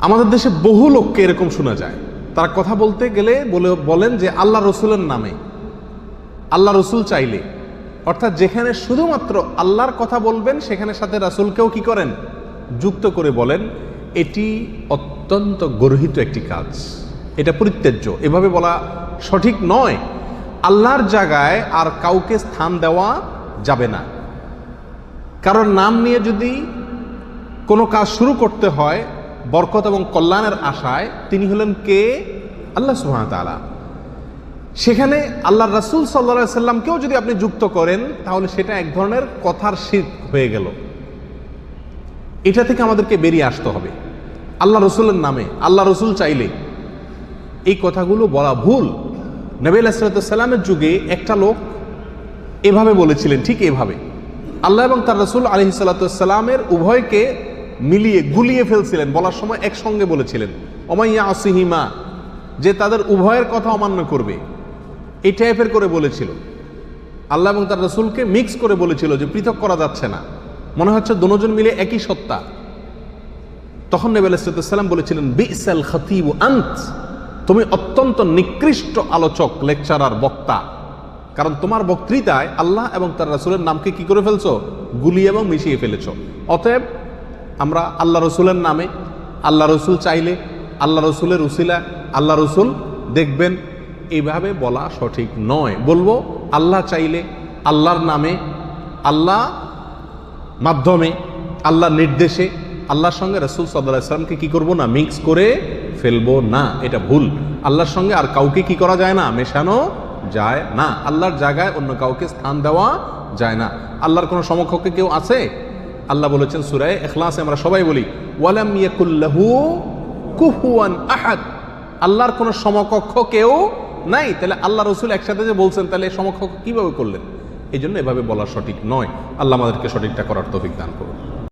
আমাদের দেশে বহু লোককে এরকম শোনা যায়, তারা কথা বলতে গেলে বলেন যে আল্লাহ রসুলের নামে, আল্লাহ রসুল চাইলে, অর্থাৎ যেখানে শুধুমাত্র আল্লাহর কথা বলবেন সেখানে সাথে রাসূলকেও কি করেন, যুক্ত করে বলেন। এটি অত্যন্ত গর্হিত একটি কাজ, এটা পরিত্যাজ্য, এভাবে বলা সঠিক নয়। আল্লাহর জায়গায় আর কাউকে স্থান দেওয়া যাবে না। কারণ নাম নিয়ে যদি কোনো কাজ শুরু করতে হয় বরকত এবং কল্যাণের আশায়, তিনি হলেন কে? আল্লাহ সুবহানাহু ওয়া তাআলা। সেখানে আল্লাহর রাসূল সাল্লাল্লাহু আলাইহি সাল্লামকেও যদি আপনি যুক্ত করেন তাহলে সেটা এক ধরনের কথার শিরক হয়ে গেল। এটা থেকে আমাদেরকে বেরিয়ে আসতে হবে। আল্লাহ রসুলের নামে, আল্লাহ রসুল চাইলে, এই কথাগুলো বলা ভুল। নবী আলাইহিস সালামের যুগে একটা লোক এভাবে বলেছিলেন, ঠিক এভাবে আল্লাহ এবং তার রসুল আলাইহিস সালামের উভয়কে মিলিয়ে গুলিয়ে ফেলছিলেন, বলার সময় একসঙ্গে বলেছিলেন ওমাইয়া আসিহিমা, যে তাদের উভয়ের কথা অমান্য করবে, এই টাইপের করে বলেছিল। আল্লাহ এবং তার রসুলকে মিক্স করে বলেছিল যে পৃথক করা যাচ্ছে না, মনে হচ্ছে দুজন মিলে একই সত্তা। তখন নবী আলাইহিস সালাম বলেছিলেন বিসাল খতিবু আন্ত, তুমি অত্যন্ত নিকৃষ্ট আলোচক, লেকচারার, বক্তা, কারণ তোমার বক্তৃতায় আল্লাহ এবং তার রাসূলের নামকে কি করে ফেলছো, গুলিয়ে এবং মিশিয়ে ফেলেছো। অতএব আমরা আল্লাহ রসুলের নামে, আল্লাহ রসুল চাইলে, আল্লাহ রসুলের উসিলা, আল্লাহ রসুল দেখবেন, এইভাবে বলা সঠিক নয়। বলবো আল্লাহ চাইলে, আল্লাহর নামে, আল্লাহ মাধ্যমে, আল্লাহর নির্দেশে, আল্লাহর সঙ্গে রাসূল সাল্লাল্লাহু আলাইহি ওয়াসাল্লামকে কি করব না, মিক্স করে ফেলবো না, এটা ভুল। আল্লাহর সঙ্গে আর কাউকে কি করা যায় না, মেশানো যায় না। আল্লাহর জায়গায় অন্য কাউকে স্থান দেওয়া যায় না। আল্লাহর কোনো সমকক্ষে কেউ আছে? আল্লাহ বলেছেন সূরা ইখলাসে, আমরা সবাই বলি ওয়ালাম ইয়াকুল্লাহু কুফুয়ান আহাদ, আল্লাহর কোনো সমকক্ষ কেউ নাই। তাহলে আল্লাহ রসুল একসাথে যে বলছেন, তাহলে সমকক্ষ কিভাবে করলেন? এই জন্য এভাবে বলা সঠিক নয়। আল্লাহ আমাদেরকে সঠিকটা করার তৌফিক দান করুন।